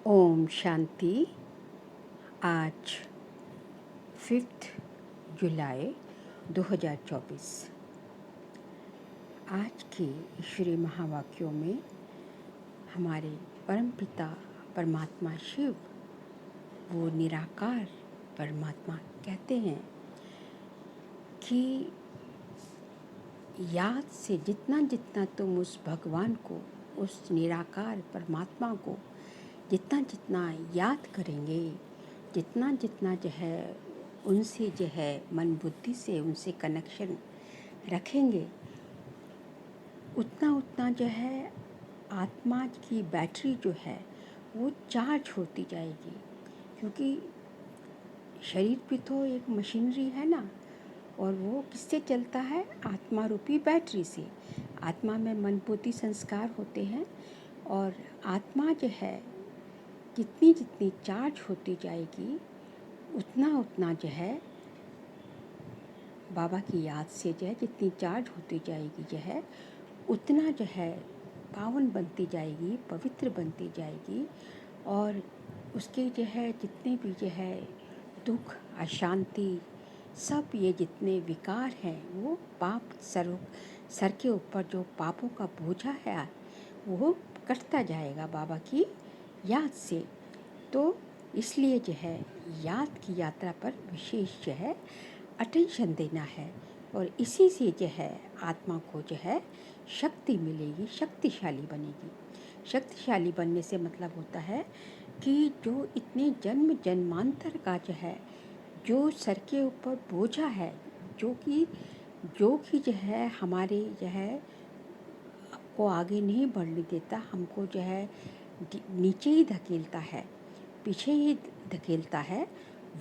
ओम शांति। आज 5 जुलाई 2024। आज के ईश्वरीय महावाक्यों में हमारे परमपिता परमात्मा शिव, वो निराकार परमात्मा कहते हैं कि याद से जितना जितना तुम उस भगवान को, उस निराकार परमात्मा को जितना जितना याद करेंगे, जितना जितना जो है उनसे जो है मन बुद्धि से उनसे कनेक्शन रखेंगे, उतना उतना जो है आत्मा की बैटरी जो है वो चार्ज होती जाएगी। क्योंकि शरीर भी तो एक मशीनरी है ना, और वो किससे चलता है? आत्मा रूपी बैटरी से। आत्मा में मन बुद्धि संस्कार होते हैं, और आत्मा जो है जितनी जितनी चार्ज होती जाएगी, उतना उतना जो है बाबा की याद से जो है जितनी चार्ज होती जाएगी जो है उतना जो है पावन बनती जाएगी, पवित्र बनती जाएगी। और उसके जो है जितने भी जो है दुख, अशांति, सब ये जितने विकार हैं वो पाप सर के ऊपर जो पापों का बोझा है वो कटता जाएगा बाबा की याद से। तो इसलिए जो है याद की यात्रा पर विशेष जो है अटेंशन देना है, और इसी से जो है आत्मा को जो है शक्ति मिलेगी, शक्तिशाली बनेगी। शक्तिशाली बनने से मतलब होता है कि जो इतने जन्म जन्मांतर का जो है जो सर के ऊपर बोझा है, जो कि जो है हमारे जो है को आगे नहीं बढ़ने देता, हमको जो है नीचे ही धकेलता है, पीछे ही धकेलता है,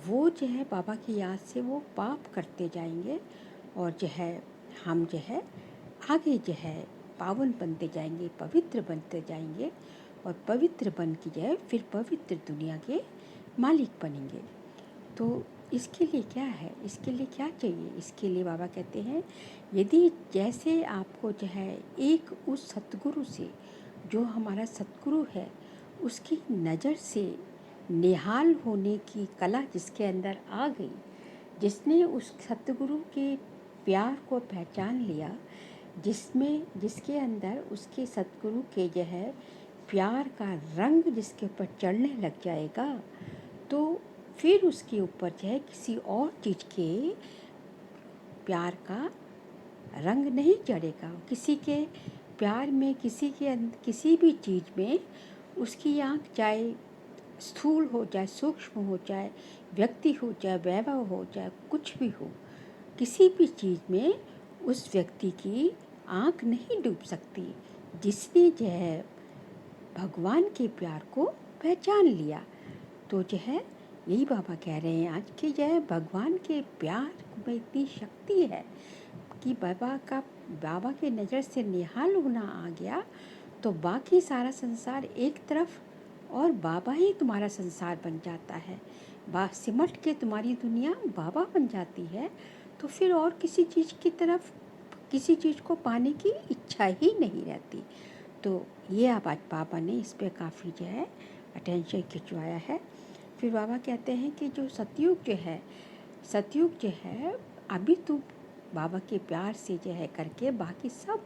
वो जो है बाबा की याद से वो पाप करते जाएंगे, और जो है हम जो है आगे जो है पावन बनते जाएंगे, पवित्र बनते जाएंगे, और पवित्र बन के जो है फिर पवित्र दुनिया के मालिक बनेंगे। तो इसके लिए क्या है, इसके लिए क्या चाहिए? इसके लिए बाबा कहते हैं, यदि जैसे आपको जो है एक उस सतगुरु से, जो हमारा सतगुरु है, उसकी नज़र से निहाल होने की कला जिसके अंदर आ गई, जिसने उस सतगुरु के प्यार को पहचान लिया, जिसके अंदर उसके सतगुरु के जो है प्यार का रंग जिसके ऊपर चढ़ने लग जाएगा, तो फिर उसके ऊपर जो है किसी और चीज़ के प्यार का रंग नहीं चढ़ेगा। किसी के प्यार में, किसी भी चीज़ में उसकी आँख चाहे स्थूल हो चाहे सूक्ष्म हो, चाहे व्यक्ति हो चाहे वैभव हो, चाहे कुछ भी हो, किसी भी चीज़ में उस व्यक्ति की आँख नहीं डूब सकती जिसने जो है भगवान के प्यार को पहचान लिया। तो जो है यही बाबा कह रहे हैं आज कि जो है भगवान के प्यार में इतनी शक्ति है कि बाबा के नज़र से निहाल होना आ गया, तो बाकी सारा संसार एक तरफ और बाबा ही तुम्हारा संसार बन जाता है। सिमट के तुम्हारी दुनिया बाबा बन जाती है, तो फिर और किसी चीज़ की तरफ, किसी चीज़ को पाने की इच्छा ही नहीं रहती। तो ये अब आज बाबा ने इस पर काफ़ी जो है अटेंशन खिंचवाया है। फिर बाबा कहते हैं कि जो सतयुग जो है अभी तुम बाबा के प्यार से जो है करके बाकी सब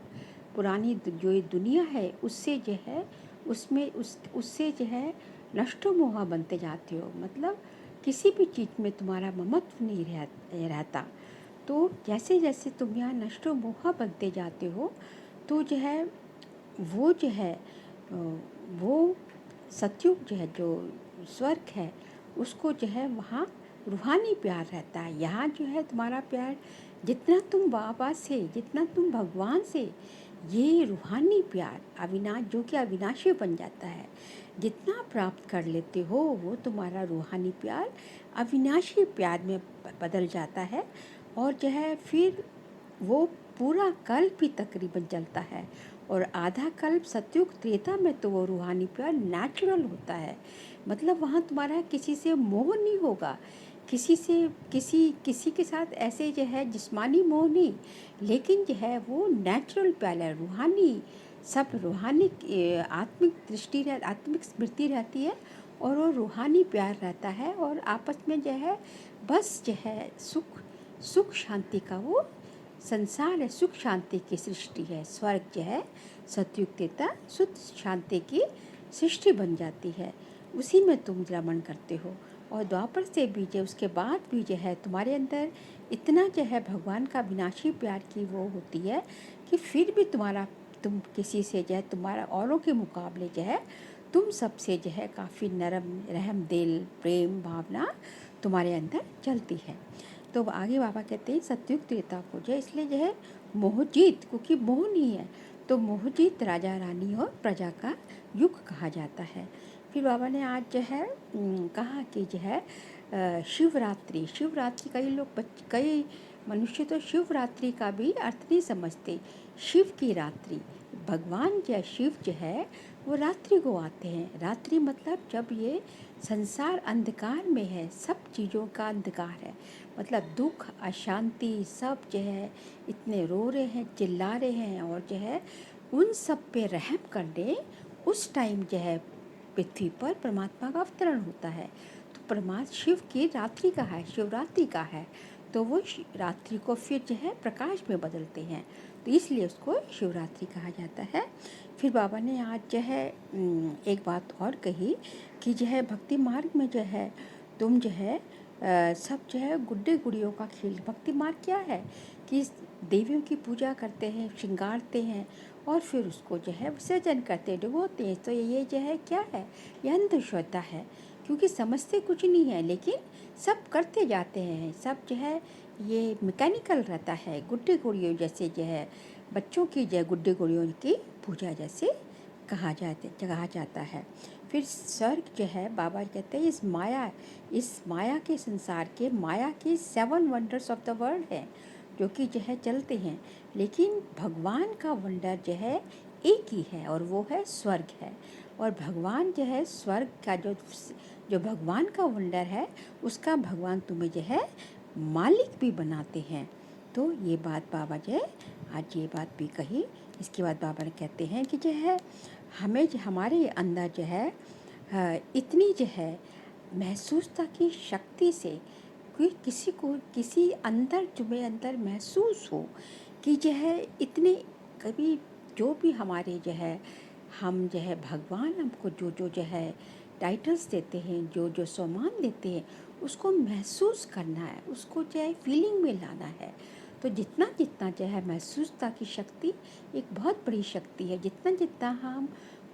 पुरानी जो ये दुनिया है उससे जो है उससे जो है नष्टो मोहा बनते जाते हो। मतलब किसी भी चीज़ में तुम्हारा ममत्व नहीं रहता। तो जैसे जैसे तुम यहाँ नष्टो मोहा बनते जाते हो, तो जो है वो सतयुग जो है, जो स्वर्ग है, उसको जो है वहाँ रूहानी प्यार रहता है। यहाँ जो है तुम्हारा प्यार, जितना तुम बाबा से, जितना तुम भगवान से, ये रूहानी प्यार जो कि अविनाशी बन जाता है, जितना प्राप्त कर लेते हो वो तुम्हारा रूहानी प्यार अविनाशी प्यार में बदल जाता है। और जो है फिर वो पूरा कल्प ही तकरीबन चलता है, और आधा कल्प सतयुग त्रेता में तो वो रूहानी प्यार नेचुरल होता है। मतलब वहाँ तुम्हारा किसी से मोह नहीं होगा, किसी के साथ ऐसे जो है जिस्मानी मोह नहीं, लेकिन जो है वो नेचुरल प्यार है, रूहानी, सब रूहानी आत्मिक स्मृति रहती है, और वो रूहानी प्यार रहता है, और आपस में जो है बस जो है सुख शांति का वो संसार है, सुख शांति की सृष्टि है। स्वर्ग जो है सतयुग देता सुख शांति की सृष्टि बन जाती है, उसी में तुम रमण करते हो। और द्वापर से भी जो उसके बाद भी जो है तुम्हारे अंदर इतना जो है भगवान का विनाशी प्यार की वो होती है कि फिर भी तुम किसी से जो है तुम्हारा औरों के मुकाबले जो है तुम सबसे जो है काफ़ी नरम रहम दिल प्रेम भावना तुम्हारे अंदर चलती है। तो आगे बाबा कहते हैं सतयुग त्रेता को जो इसलिए जो है मोहजीत, क्योंकि मोह नहीं है तो मोहजीत राजा रानी और प्रजा का युग कहा जाता है। फिर बाबा ने आज जो है कहा कि जो है शिवरात्रि कई मनुष्य तो शिवरात्रि का भी अर्थ नहीं समझते। शिव की रात्रि, भगवान जो शिव जो है वो रात्रि को आते हैं। रात्रि मतलब जब ये संसार अंधकार में है, सब चीज़ों का अंधकार है, मतलब दुख अशांति सब जो है इतने रो रहे हैं चिल्ला रहे हैं, और जो है उन सब पे रहम करने उस टाइम जो है पृथ्वी पर परमात्मा का अवतरण होता है। तो परमात्मा शिव की रात्रि का है, शिवरात्रि का है, तो वो रात्रि को फिर जो है प्रकाश में बदलते हैं, तो इसलिए उसको शिवरात्रि कहा जाता है। फिर बाबा ने आज जो है एक बात और कही कि जो है भक्ति मार्ग में जो है तुम जो है सब जो है गुड्डे गुड़ियों का खेल। भक्ति मार्ग क्या है कि देवियों की पूजा करते हैं, श्रृंगारते हैं और फिर उसको जो है विसर्जन करते डुबोते हैं। तो ये जो है क्या है, ये अंधश्रद्धा है, क्योंकि समझते कुछ नहीं है लेकिन सब करते जाते हैं। सब जो है ये मैकेनिकल रहता है, गुड्डे गुड़ियों जैसे जो है बच्चों की जो गुड्डे गुड़ियों की पूजा जैसे कहा जाता है। फिर स्वर्ग जो है बाबा कहते हैं इस माया के संसार के माया के 7 वंडर्स ऑफ द वर्ल्ड है जो कि जो है चलते हैं, लेकिन भगवान का वंडर जो है एक ही है और वो है स्वर्ग है। और भगवान जो है स्वर्ग का जो भगवान का वंडर है उसका भगवान तुम्हें जो है मालिक भी बनाते हैं। तो ये बात बाबा जो है आज ये बात भी कही। इसके बाद बाबा कहते हैं कि जो है हमें हमारे अंदर जो है इतनी जो है महसूसता की शक्ति से कि किसी अंदर तुम्हें अंदर महसूस हो कि जो है इतने कभी जो भी हमारे जो है हम जो है भगवान हमको जो है टाइटल्स देते हैं, जो सम्मान देते हैं, उसको महसूस करना है, उसको जो है फीलिंग में लाना है। तो जितना जो है महसूसता की शक्ति एक बहुत बड़ी शक्ति है। जितना हम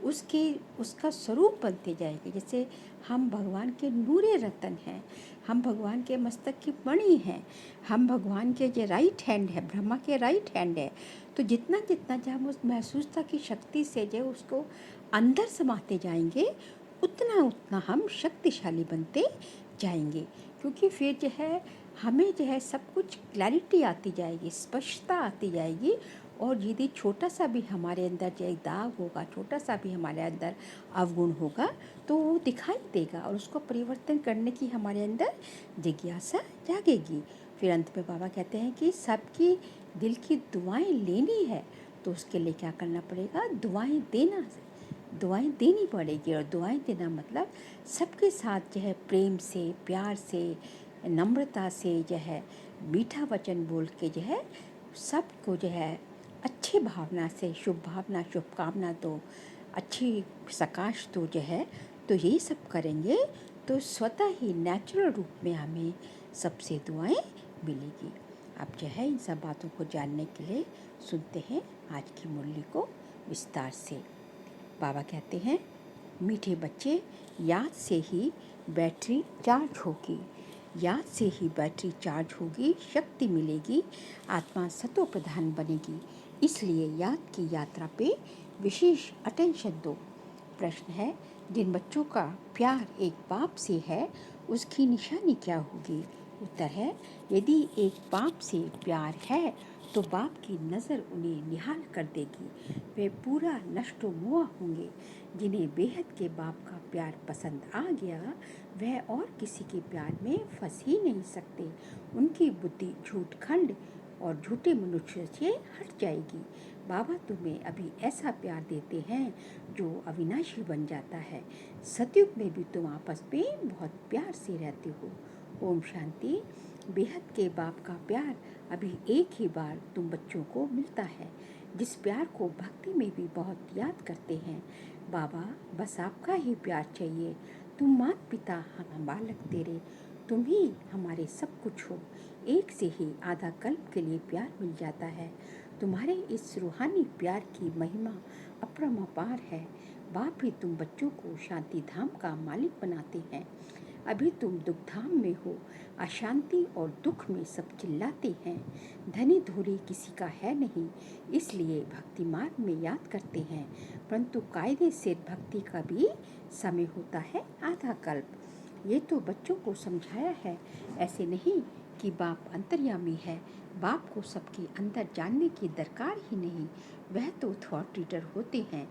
उसका स्वरूप बनते जाएंगे, जैसे हम भगवान के नूरे रतन हैं, हम भगवान के मस्तक की मणि हैं, हम भगवान के जो राइट हैंड है, ब्रह्मा के राइट हैंड है। तो जितना जो हम उस महसूसता की शक्ति से जो उसको अंदर समाते जाएंगे उतना हम शक्तिशाली बनते जाएंगे, क्योंकि फिर जो है हमें जो है सब कुछ क्लैरिटी आती जाएगी, स्पष्टता आती जाएगी। और यदि छोटा सा भी हमारे अंदर जो एक दाग होगा, छोटा सा भी हमारे अंदर अवगुण होगा तो वो दिखाई देगा और उसको परिवर्तन करने की हमारे अंदर जिज्ञासा जागेगी। फिर अंत में बाबा कहते हैं कि सबकी दिल की दुआएं लेनी है तो उसके लिए क्या करना पड़ेगा, दुआएं देनी पड़ेगी। और दुआएं देना मतलब सबके साथ जो है प्रेम से, प्यार से, नम्रता से जो है मीठा वचन बोल के जो है सबको जो है अच्छी भावना से शुभकामना दो, अच्छी सकाश दो जो है। तो यही सब करेंगे तो स्वतः ही नेचुरल रूप में हमें सबसे दुआएं मिलेगी। आप जो है इन सब बातों को जानने के लिए सुनते हैं आज की मुरली को विस्तार से। बाबा कहते हैं, मीठे बच्चे याद से ही बैटरी चार्ज होगी, याद से ही बैटरी चार्ज होगी, शक्ति मिलेगी, आत्मा सतो प्रधान बनेगी। इसलिए याद की यात्रा पे विशेष अटेंशन दो। प्रश्न है, जिन बच्चों का प्यार एक बाप से है उसकी निशानी क्या होगी? उत्तर है, यदि एक बाप से प्यार है तो बाप की नज़र उन्हें निहाल कर देगी। वे पूरा नष्टो मुआ होंगे। जिन्हें बेहद के बाप का प्यार पसंद आ गया वह और किसी के प्यार में फंस ही नहीं सकते। उनकी बुद्धि झूठ खंड और झूठे मनुष्य से हट जाएगी। बाबा तुम्हें अभी ऐसा प्यार देते हैं जो अविनाशी बन जाता है। सतयुग में भी तुम आपस में बहुत प्यार से रहते हो। ओम शांति। बेहद के बाप का प्यार अभी एक ही बार तुम बच्चों को मिलता है, जिस प्यार को भक्ति में भी बहुत याद करते हैं। बाबा बस आपका ही प्यार चाहिए। तुम माता पिता, हम बालक तेरे, तुम ही हमारे सब कुछ हो। एक से ही आधा कल्प के लिए प्यार मिल जाता है। तुम्हारे इस रूहानी प्यार की महिमा अपरंपार है। बाप ही तुम बच्चों को शांति धाम का मालिक बनाते हैं। अभी तुम दुख धाम में हो, अशांति और दुख में सब चिल्लाते हैं। धनी धूरी किसी का है नहीं, इसलिए भक्ति मार्ग में याद करते हैं। परंतु कायदे से भक्ति का भी समय होता है आधा कल्प। ये तो बच्चों को समझाया है, ऐसे नहीं कि बाप अंतर्यामी है। बाप को सबके अंदर जानने की दरकार ही नहीं। वह तो थॉट रीडर होते हैं।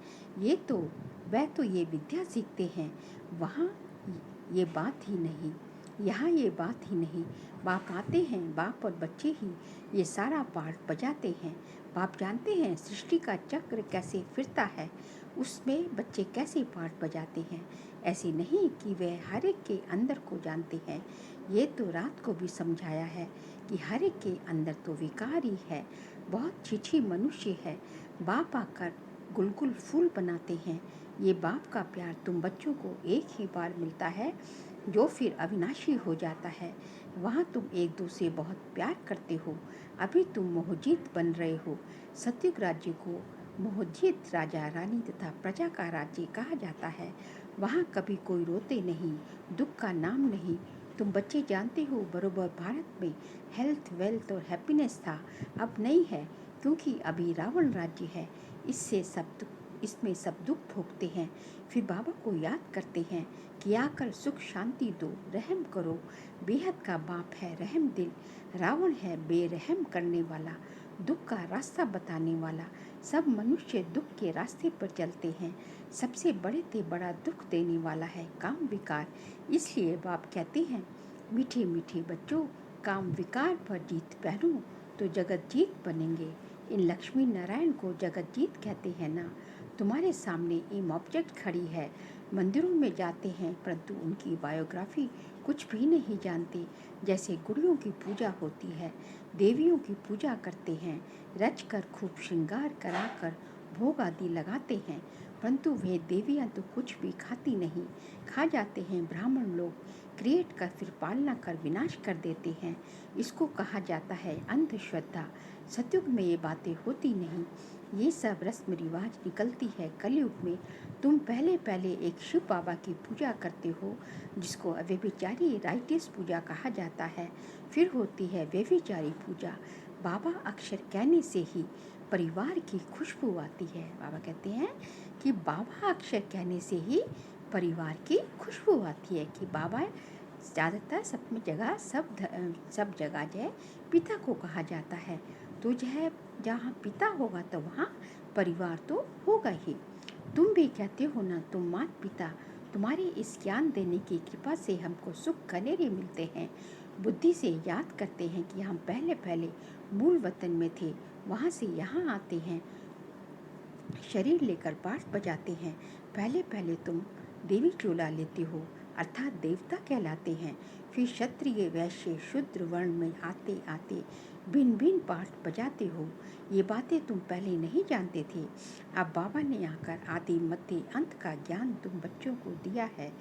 वह तो ये विद्या सीखते हैं। वहाँ ये बात ही नहीं, यहाँ ये बात ही नहीं। बाप आते हैं, बाप और बच्चे ही ये सारा पार्ट बजाते हैं। बाप जानते हैं सृष्टि का चक्र कैसे फिरता है, उसमें बच्चे कैसे पार्ट बजाते हैं। ऐसे नहीं कि वह हर एक के अंदर को जानते हैं। ये तो रात को भी समझाया है कि हर एक के अंदर तो विकार ही है, बहुत छिछी मनुष्य है। बाप आकर गुलगुल फूल बनाते हैं। ये बाप का प्यार तुम बच्चों को एक ही बार मिलता है, जो फिर अविनाशी हो जाता है। वहाँ तुम एक दूसरे बहुत प्यार करते हो। अभी तुम मोहजीत बन रहे हो। सतयुग राज्य को मोहजीत राजा रानी तथा प्रजा का राज्य कहा जाता है। वहाँ कभी कोई रोते नहीं, दुख का नाम नहीं। तुम बच्चे जानते हो बरोबर भारत में हेल्थ, वेल्थ और हैप्पीनेस था, अब नहीं है, क्योंकि अभी रावण राज्य है। इसमें सब दुख भोगते हैं। फिर बाबा को याद करते हैं कि आकर सुख शांति दो, रहम करो। बेहद का बाप है रहम दिल, रावण है बेरहम करने वाला, दुख का रास्ता बताने वाला। सब मनुष्य दुख के रास्ते पर चलते हैं। सबसे बड़े से बड़ा दुख देने वाला है काम विकार। इसलिए बाप कहते हैं, मीठे मीठे बच्चों, काम विकार पर जीत पहनो तो जगत जीत बनेंगे। इन लक्ष्मी नारायण को जगत जीत कहते हैं ना। तुम्हारे सामने एम ऑब्जेक्ट खड़ी है। मंदिरों में जाते हैं परंतु उनकी बायोग्राफी कुछ भी नहीं जानते। जैसे गुड़ियों की पूजा होती है, देवियों की पूजा करते हैं, रच कर खूब श्रृंगार कराकर भोग आदि लगाते हैं, परंतु वे देवियां तो कुछ भी खाती नहीं। खा जाते हैं ब्राह्मण लोग, क्रिएट कर फिर पालना कर विनाश कर देते हैं। इसको कहा जाता है अंधश्रद्धा। सतयुग में ये बातें होती नहीं। ये सब रस्म रिवाज निकलती है कलयुग में। तुम पहले एक शिव बाबा की पूजा करते हो, जिसको व्यभिचारी राइटियस पूजा कहा जाता है। फिर होती है व्यभिचारी पूजा। बाबा अक्षर कहने से ही परिवार की खुशबू आती है। बाबा कहते हैं कि बाबा अक्षर कहने से ही परिवार की खुशबू आती है। कि बाबा ज़्यादातर सब जगह जो है पिता को कहा जाता है। तो जो है जहाँ पिता होगा तो वहाँ परिवार तो होगा ही। तुम भी कहते हो ना, तुम माता पिता, तुम्हारे इस ज्ञान देने की कृपा से हमको सुख घनेरे मिलते हैं। बुद्धि से याद करते हैं कि हम पहले मूल वतन में थे, वहाँ से यहाँ आते हैं, शरीर लेकर पाठ बजाते हैं। पहले तुम देवी चोला लेते हो, अर्थात देवता कहलाते हैं। फिर क्षत्रिय वैश्य शूद्र वर्ण में आते आते भिन्न पाठ बजाते हो। ये बातें तुम पहले नहीं जानते थे। अब बाबा ने आकर आदि मध्य अंत का ज्ञान तुम बच्चों को दिया है।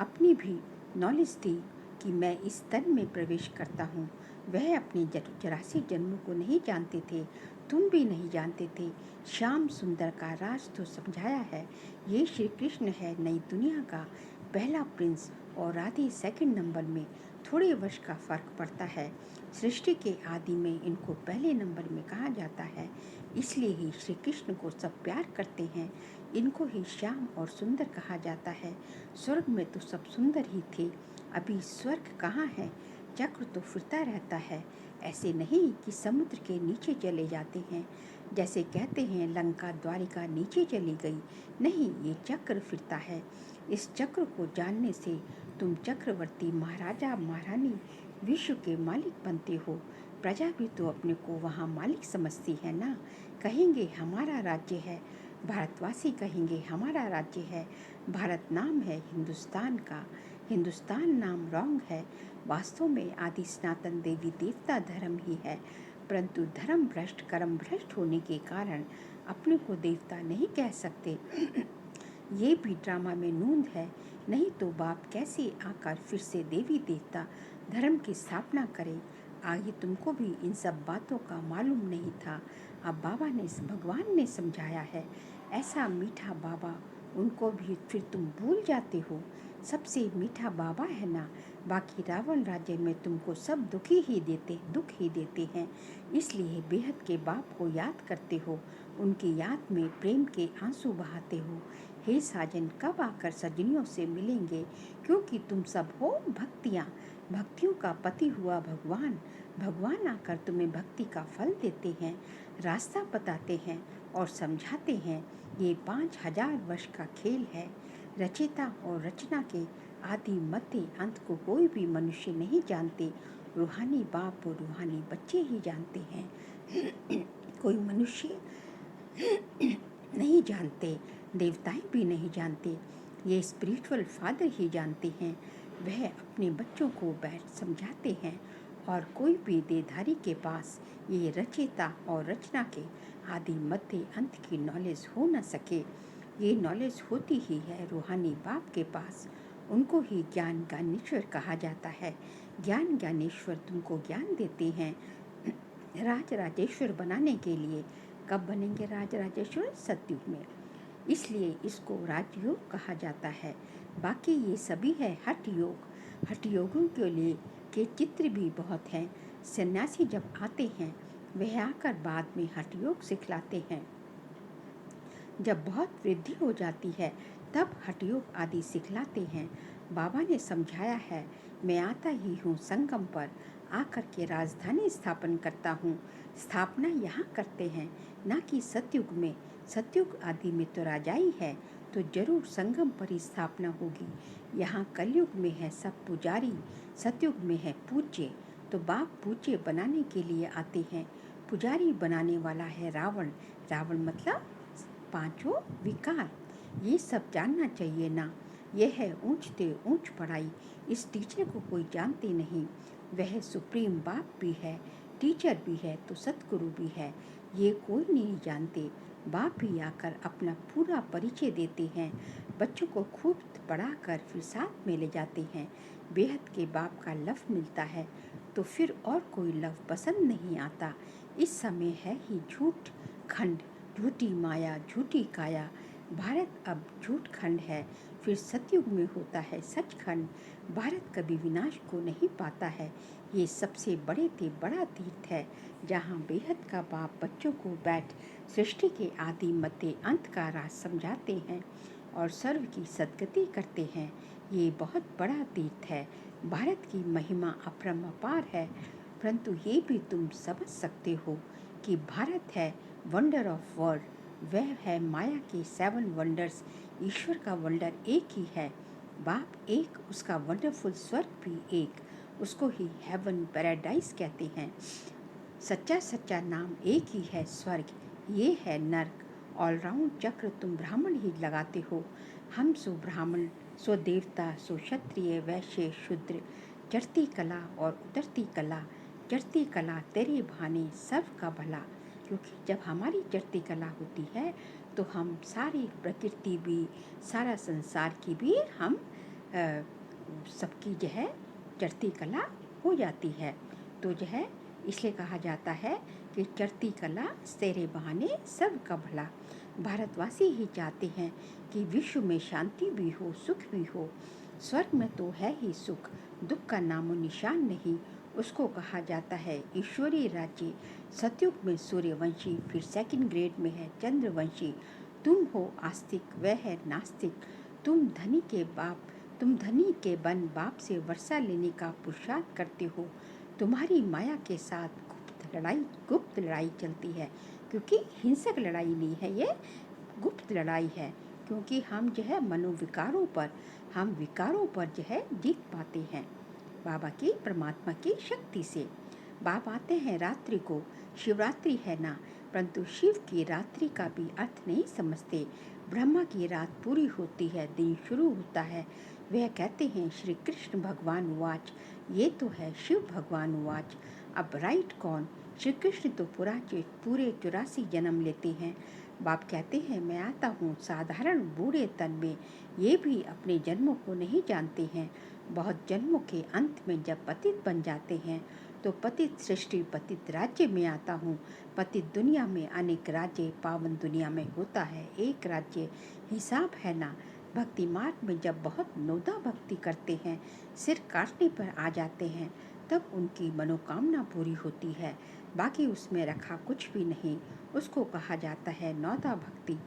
अपनी भी नॉलेज दी कि मैं इस तन में प्रवेश करता हूँ। वह अपने 84 जन्मों को नहीं जानते थे, तुम भी नहीं जानते थे। श्याम सुंदर का राज तो समझाया है। ये श्री कृष्ण है नई दुनिया का पहला प्रिंस, और राधे सेकंड नंबर में। थोड़े वर्ष का फर्क पड़ता है। सृष्टि के आदि में इनको पहले नंबर में कहा जाता है, इसलिए ही श्री कृष्ण को सब प्यार करते हैं। इनको ही श्याम और सुंदर कहा जाता है। स्वर्ग में तो सब सुंदर ही थे, अभी स्वर्ग कहाँ है? चक्र तो फिरता रहता है। ऐसे नहीं कि समुद्र के नीचे चले जाते हैं, जैसे कहते हैं लंका द्वारिका नीचे चली गई। नहीं, ये चक्र फिरता है। इस चक्र को जानने से तुम चक्रवर्ती महाराजा महारानी विश्व के मालिक बनते हो। प्रजा भी तो अपने को वहाँ मालिक समझती है ना। कहेंगे हमारा राज्य है, भारतवासी कहेंगे हमारा राज्य है, भारत नाम है हिंदुस्तान का, हिंदुस्तान नाम रॉन्ग है। वास्तव में आदि सनातन देवी देवता धर्म ही है, परंतु धर्म भ्रष्ट कर्म भ्रष्ट होने के कारण अपने को देवता नहीं कह सकते। ये भी ड्रामा में नूंद है, नहीं तो बाप कैसे आकर फिर से देवी देवता धर्म की स्थापना करे। आगे तुमको भी इन सब बातों का मालूम नहीं था, अब बाबा ने भगवान ने समझाया है। ऐसा मीठा बाबा, उनको भी फिर तुम भूल जाते हो। सबसे मीठा बाबा है ना, बाकी रावण राज्य में तुमको सब दुख ही देते हैं। इसलिए बेहद के बाप को याद करते हो, उनकी याद में प्रेम के आंसू बहाते हो। हे साजन, कब आकर सजनियों से मिलेंगे, क्योंकि तुम सब हो भक्तियों का पति हुआ भगवान। भगवान आकर तुम्हें भक्ति का फल देते हैं, रास्ता बताते हैं और समझाते हैं। ये 5000 वर्ष का खेल है। रचयिता और रचना के आदि मध्य अंत को कोई भी मनुष्य नहीं जानते, रूहानी बाप और रूहानी बच्चे ही जानते हैं। कोई मनुष्य नहीं जानते, देवताएं भी नहीं जानते, ये स्पिरिचुअल फादर ही जानते हैं। वह अपने बच्चों को बैठ समझाते हैं, और कोई भी देहधारी के पास ये रचयिता और रचना के आदि मध्य अंत की नॉलेज हो न सके। ये नॉलेज होती ही है रूहानी बाप के पास, उनको ही ज्ञान ज्ञानेश्वर कहा जाता है। ज्ञान ज्ञानेश्वर तुमको ज्ञान देते हैं राज राजेश्वर बनाने के लिए। कब बनेंगे राज राजेश्वर? सतयुग में, इसलिए इसको राजयोग कहा जाता है। बाकी ये सभी है हठ योग। हठ योगों के लिए के चित्र भी बहुत हैं। सन्यासी जब आते हैं वह आकर बाद में हठ योग सिखलाते हैं। जब बहुत वृद्धि हो जाती है तब हठ योग आदि सिखलाते हैं। बाबा ने समझाया है, मैं आता ही हूँ संगम पर, आकर के राजधानी स्थापन करता हूँ। स्थापना यहाँ करते हैं, ना कि सतयुग में। सतयुग आदि में तो राजाई है, तो जरूर संगम पर ही स्थापना होगी। यहाँ कलयुग में है सब पुजारी, सतयुग में है पूज्य। तो बाप पूज्य बनाने के लिए आते हैं, पुजारी बनाने वाला है रावण। रावण मतलब 5 विकार। ये सब जानना चाहिए ना। यह है ऊंचते ऊंच पढ़ाई। इस टीचर को कोई जानते नहीं, वह सुप्रीम बाप भी है, टीचर भी है तो सतगुरु भी है। ये कोई नहीं जानते। बाप भी आकर अपना पूरा परिचय देते हैं, बच्चों को खूब पढ़ाकर फिर साथ में ले जाते हैं। बेहद के बाप का लव मिलता है तो फिर और कोई लव पसंद नहीं आता। इस समय है ही झूठ खंड, झूठी माया झूठी काया। भारत अब झूठ खंड है, फिर सतयुग में होता है सचखंड। भारत कभी विनाश को नहीं पाता है। ये सबसे बड़ा तीर्थ है, जहाँ बेहद का बाप बच्चों को बैठ सृष्टि के आदि मध्य अंत का राज समझाते हैं और सर्व की सद्गति करते हैं। ये बहुत बड़ा तीर्थ है। भारत की महिमा अपरंपार है, परंतु ये भी तुम समझ सकते हो कि भारत है वंडर ऑफ वर्ल्ड। वह है माया के 7 वंडर्स। ईश्वर का वंडर एक ही है, बाप एक, उसका वंडरफुल स्वर्ग भी एक, उसको ही हेवन पैराडाइज कहते हैं। सच्चा नाम एक ही है स्वर्ग, ये है नर्क। ऑलराउंड चक्र तुम ब्राह्मण ही लगाते हो। हम सो ब्राह्मण, सो देवता, सो क्षत्रिय, वैश्य, शूद्र। चढ़ती कला और उतरती कला, चढ़ती कला तेरे बहाने सर्व का भला। क्योंकि जब हमारी चढ़ती कला होती है तो हम सारी प्रकृति भी, सारा संसार की भी हम सबकी जो है चढ़ती कला हो जाती है। तो जो है इसलिए कहा जाता है कि चढ़ती कला तेरे बहाने सब का भला। भारतवासी ही चाहते हैं कि विश्व में शांति भी हो, सुख भी हो। स्वर्ग में तो है ही सुख, दुख का नामो निशान नहीं। उसको कहा जाता है ईश्वरीय राज्य। सतयुग में सूर्यवंशी, फिर सेकंड ग्रेड में है चंद्रवंशी। तुम हो आस्तिक, वह है नास्तिक। तुम धनी के बन बाप से वर्षा लेने का पुरुषार्थ करते हो। तुम्हारी माया के साथ गुप्त लड़ाई चलती है, क्योंकि हिंसक लड़ाई नहीं है, ये गुप्त लड़ाई है। क्योंकि हम जो है मनोविकारों पर, हम विकारों पर जो है जीत पाते हैं बाबा की, परमात्मा की शक्ति से। बाप आते हैं रात्रि को, शिवरात्रि है ना, परंतु शिव की रात्रि का भी अर्थ नहीं समझते। ब्रह्मा की रात पूरी होती है, दिन शुरू होता है। वह कहते हैं श्री कृष्ण भगवान उवाच, ये तो है शिव भगवान उवाच। अब राइट कौन? श्री कृष्ण तो पूरे 84 जन्म लेते हैं। बाप कहते हैं मैं आता हूँ साधारण बूढ़े तन में, ये भी अपने जन्मों को नहीं जानते हैं। बहुत जन्मों के अंत में जब पतित बन जाते हैं तो पतित सृष्टि पतित राज्य में आता हूँ। पतित दुनिया में अनेक राज्य, पावन दुनिया में होता है एक राज्य। हिसाब है ना। भक्ति मार्ग में जब बहुत नोदा भक्ति करते हैं, सिर काटने पर आ जाते हैं, तब उनकी मनोकामना पूरी होती है। बाकी उसमें रखा कुछ भी नहीं, उसको कहा जाता है नौदा भक्ति।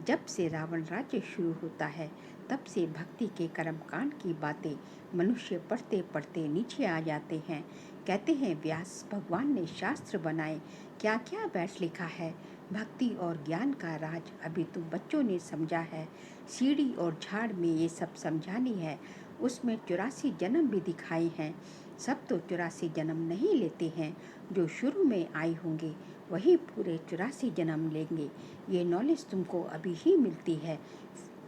जब से रावण राज्य शुरू होता है तब से भक्ति के कर्मकांड की बातें मनुष्य पढ़ते पढ़ते नीचे आ जाते हैं। कहते हैं व्यास भगवान ने शास्त्र बनाए, क्या क्या बैठ लिखा है। भक्ति और ज्ञान का राज अभी तुम बच्चों ने समझा है। सीढ़ी और झाड़ में ये सब समझानी है। उसमें 84 जन्म भी दिखाए हैं। सब तो 84 जन्म नहीं लेते हैं, जो शुरू में आए होंगे वही पूरे 84 जन्म लेंगे। ये नॉलेज तुमको अभी ही मिलती है।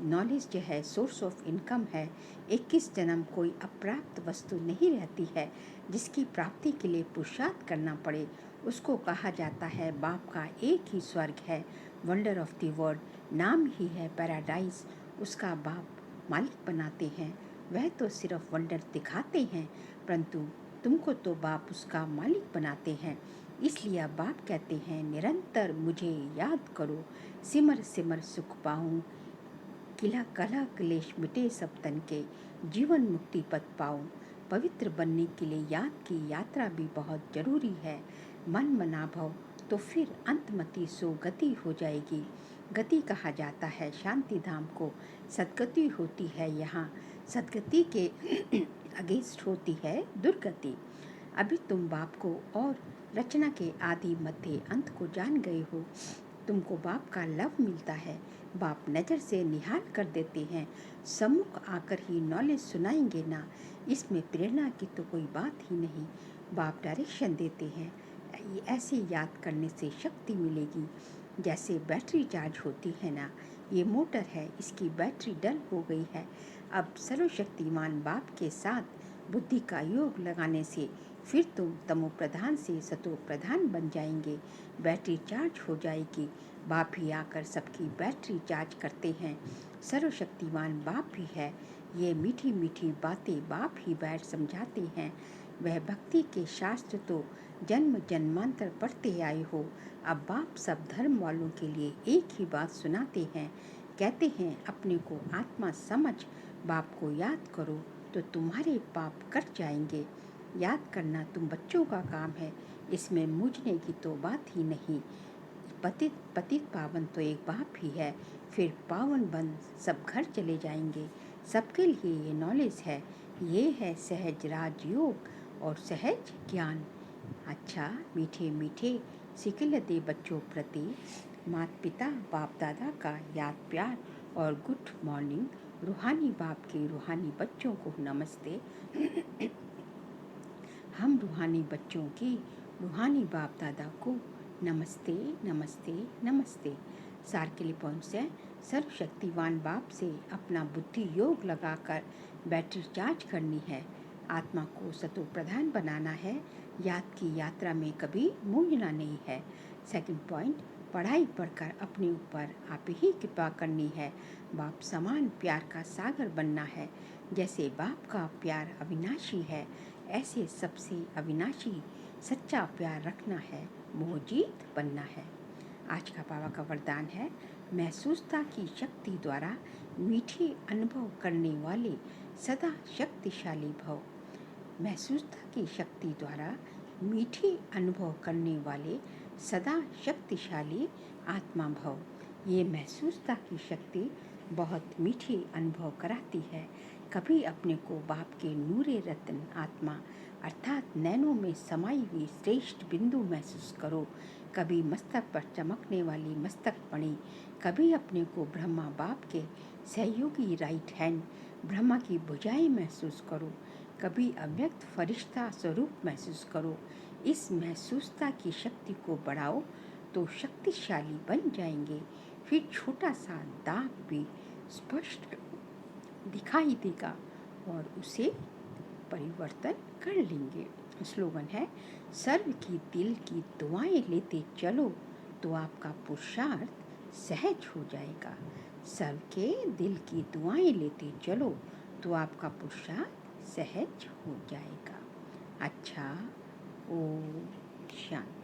नॉलेज जो है सोर्स ऑफ इनकम है। 21 जन्म कोई अप्राप्त वस्तु नहीं रहती है, जिसकी प्राप्ति के लिए पुरुषार्थ करना पड़े। उसको कहा जाता है बाप का एक ही स्वर्ग है, वंडर ऑफ द वर्ल्ड, नाम ही है पैराडाइज। उसका बाप मालिक बनाते हैं। वह तो सिर्फ वंडर दिखाते हैं, परंतु तुमको तो बाप उसका मालिक बनाते हैं। इसलिए बाप कहते हैं निरंतर मुझे याद करो, सिमर सिमर सुख पाऊं, किला कला क्लेश मिटे सब तन के, जीवन मुक्ति पद पाऊं। पवित्र बनने के लिए याद की यात्रा भी बहुत जरूरी है। मन मना भव तो फिर अंतमति सो गति हो जाएगी। गति कहा जाता है शांति धाम को, सदगति होती है यहाँ। सदगति के अगेंस्ट होती है दुर्गति। अभी तुम बाप को और रचना के आदि मध्य अंत को जान गए हो। तुमको बाप का लव मिलता है। बाप नज़र से निहाल कर देते हैं, सम्मुख आकर ही नॉलेज सुनाएंगे ना। इसमें प्रेरणा की तो कोई बात ही नहीं। बाप डायरेक्शन देते हैं। ऐसे याद करने से शक्ति मिलेगी। जैसे बैटरी चार्ज होती है ना, ये मोटर है, इसकी बैटरी डल हो गई है। अब सर्वशक्तिमान बाप के साथ बुद्धि का योग लगाने से फिर तुम तमो प्रधान से सतो प्रधान बन जाएंगे। बैटरी चार्ज हो जाएगी। बाप ही आकर सबकी बैटरी चार्ज करते हैं। सर्वशक्तिमान बाप भी है। ये मीठी मीठी बातें बाप ही बैठ समझाते हैं। वह भक्ति के शास्त्र तो जन्म जन्मांतर पढ़ते आए हो। अब बाप सब धर्म वालों के लिए एक ही बात सुनाते हैं। कहते हैं अपने को आत्मा समझ, बाप को याद करो तो तुम्हारे पाप कट जाएंगे। याद करना तुम बच्चों का काम है, इसमें मूझने की तो बात ही नहीं। पतित पावन तो एक बाप ही है, फिर पावन बन सब घर चले जाएंगे। सबके लिए ये नॉलेज है। ये है सहज राजयोग और सहज ज्ञान। अच्छा मीठे मीठे सिकिलते बच्चों प्रति माता पिता बाप दादा का याद प्यार और गुड मॉर्निंग। रूहानी बाप के रूहानी बच्चों को नमस्ते। हम रूहानी बच्चों की रूहानी बाप दादा को नमस्ते नमस्ते नमस्ते। सार के लिए पहुँचे सर्वशक्तिवान बाप से अपना बुद्धि योग लगाकर बैटरी चार्ज करनी है। आत्मा को सतो प्रधान बनाना है। याद की यात्रा में कभी मूंझना नहीं है। सेकंड पॉइंट, पढ़ाई पढ़कर अपने ऊपर आप ही कृपा करनी है। बाप समान प्यार का सागर बनना है। जैसे बाप का प्यार अविनाशी है, ऐसे सबसे अविनाशी सच्चा प्यार रखना है, मोहजीत बनना है। आज का बाबा का वरदान है, महसूसता की शक्ति द्वारा मीठे अनुभव करने वाले सदा शक्तिशाली भव। महसूसता की शक्ति द्वारा मीठे अनुभव करने वाले सदा शक्तिशाली आत्मा भव। ये महसूसता की शक्ति बहुत मीठी अनुभव कराती है। कभी अपने को बाप के नूरे रत्न आत्मा अर्थात नैनों में समाई हुई श्रेष्ठ बिंदु महसूस करो। कभी मस्तक पर चमकने वाली मस्तक मणि, कभी अपने को ब्रह्मा बाप के सहयोगी राइट हैंड ब्रह्मा की भुजाएं महसूस करो। कभी अव्यक्त फरिश्ता स्वरूप महसूस करो। इस महसूसता की शक्ति को बढ़ाओ तो शक्तिशाली बन जाएंगे। फिर छोटा सा दाग भी स्पष्ट दिखाई देगा और उसे परिवर्तन कर लेंगे। स्लोगन है, सर्व की दिल की दुआएं लेते चलो तो आपका पुरुषार्थ सहज हो जाएगा। सर्व के दिल की दुआएं लेते चलो तो आपका पुरुषार्थ सहज हो जाएगा। अच्छा, ओम शांति।